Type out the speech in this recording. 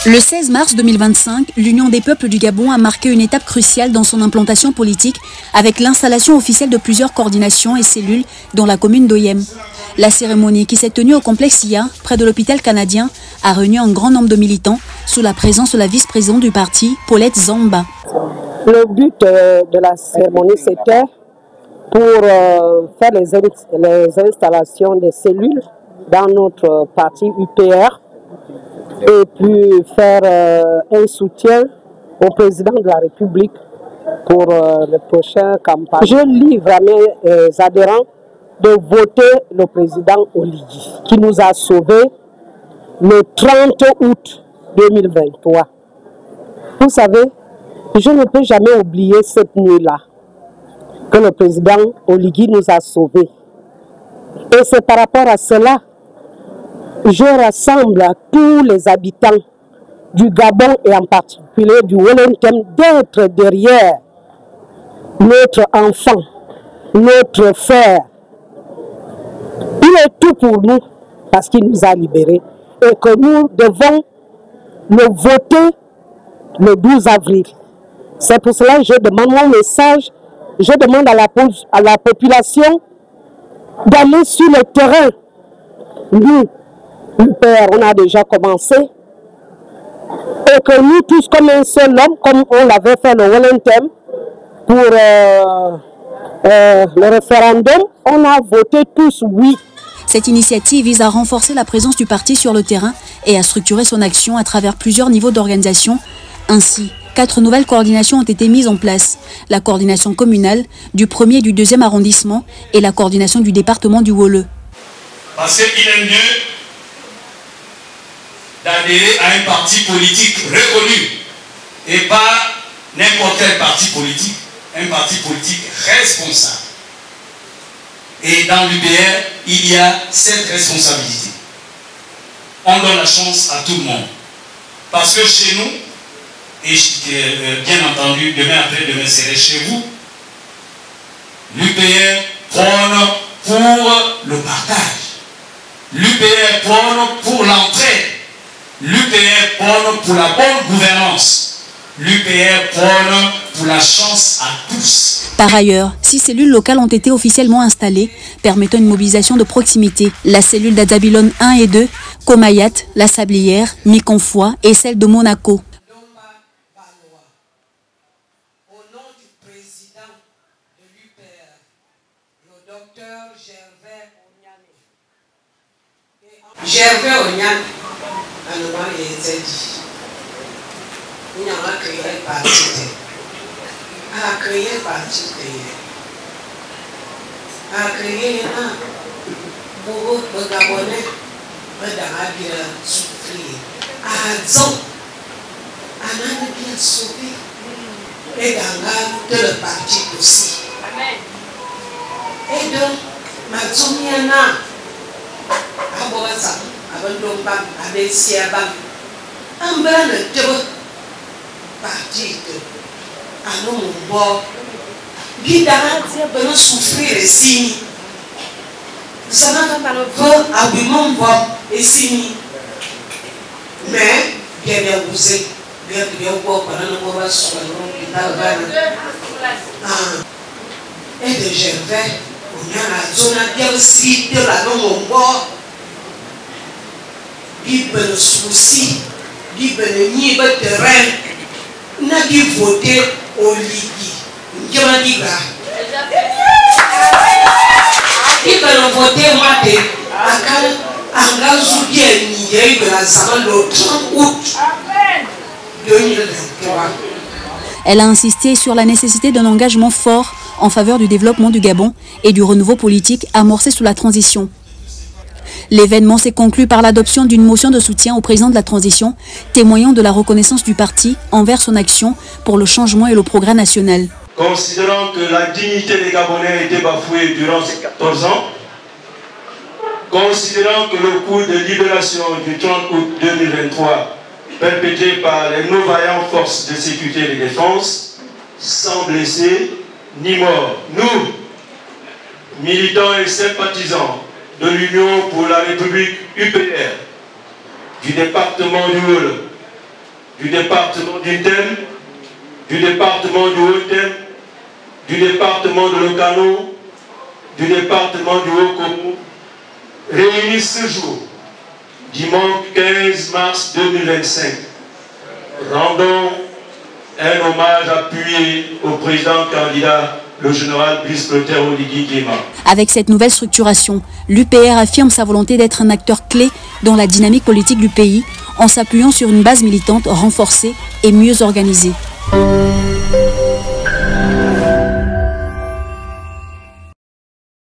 Le 16 mars 2025, l'Union des peuples du Gabon a marqué une étape cruciale dans son implantation politique avec l'installation officielle de plusieurs coordinations et cellules dont la commune d'Oyem. La cérémonie qui s'est tenue au complexe IA, près de l'hôpital canadien, a réuni un grand nombre de militants sous la présence de la vice-présidente du parti, Paulette Zamba. Le but de la cérémonie, c'était pour faire les installations des cellules dans notre parti UPR et puis faire un soutien au président de la République pour les prochaines campagnes. Je livre à mes adhérents de voter le président Oligui qui nous a sauvés le 30 août 2023. Vous savez, je ne peux jamais oublier cette nuit-là que le président Oligui nous a sauvés. Et c'est par rapport à cela je rassemble tous les habitants du Gabon et en particulier du Wellington d'être derrière notre enfant, notre frère. Il est tout pour nous parce qu'il nous a libérés et que nous devons le voter le 12 avril. C'est pour cela que je demande mon message, je demande à la population d'aller sur le terrain. Nous, UPR, on a déjà commencé. Et que nous tous, comme un seul homme, comme on l'avait fait le Wellington, pour le référendum, on a voté tous oui. Cette initiative vise à renforcer la présence du parti sur le terrain et à structurer son action à travers plusieurs niveaux d'organisation. Ainsi, 4 nouvelles coordinations ont été mises en place. La coordination communale du 1er et du 2e arrondissement et la coordination du département du Wole. Parce qu'il est mieux d'adhérer à un parti politique reconnu et pas n'importe quel parti politique, un parti politique responsable. Et dans l'UPR, il y a cette responsabilité. On donne la chance à tout le monde. Parce que chez nous, et bien entendu, demain après-demain, c'est chez vous, l'UPR prône pour le partage. L'UPR prône pour l'entraide. L'UPR prône pour la bonne gouvernance. L'UPR prône pour la chance à tous. Par ailleurs, 6 cellules locales ont été officiellement installées, permettant une mobilisation de proximité. La cellule d'Adabilon 1 et 2, Comayat, La Sablière, Miconfoy et celle de Monaco. Au nom du président de l'UPR, le docteur Gervais Onyane, Anouma Yezedi, nous avons créé un parti. A créé un parti. A créé un pour le Gabonais, un Damabira souffrir. A Zon, un an bien sauvé. Et dans le parti aussi. Et donc, ma Tsumiana, Aboasa, Abandonbam, Abessiabam, un brin de parti à nos morts. Guidara, nous souffrir et signer. Ça n'a pas le corps, abîmement, voir et signer. Mais, bien abusé. Et de Gervais, on a la zone à aussi de la non mort. Il peut le souci, il peut le nier de terrain. N'a qui voté au Ligi. Il peut le voter moi à Angazou bien nié de la salle le 30 août. Elle a insisté sur la nécessité d'un engagement fort en faveur du développement du Gabon et du renouveau politique amorcé sous la transition. L'événement s'est conclu par l'adoption d'une motion de soutien au président de la transition, témoignant de la reconnaissance du parti envers son action pour le changement et le progrès national. Considérant que la dignité des Gabonais a été bafouée durant ces 14 ans, considérant que le coup de libération du 30 août 2023 perpétré par les nos vaillantes forces de sécurité et de défense, sans blessés ni morts. Nous, militants et sympathisants de l'Union pour la République UPR, du département du Wole, du département du Thème, du département du Haut-Thème, du département de Locano, du département du Haut-Comou, réunissent ce jour, dimanche 15 mars 2025, rendons un hommage appuyé au président candidat, le général Brice Clotaire Oligui Nguema. Avec cette nouvelle structuration, l'UPR affirme sa volonté d'être un acteur clé dans la dynamique politique du pays en s'appuyant sur une base militante renforcée et mieux organisée.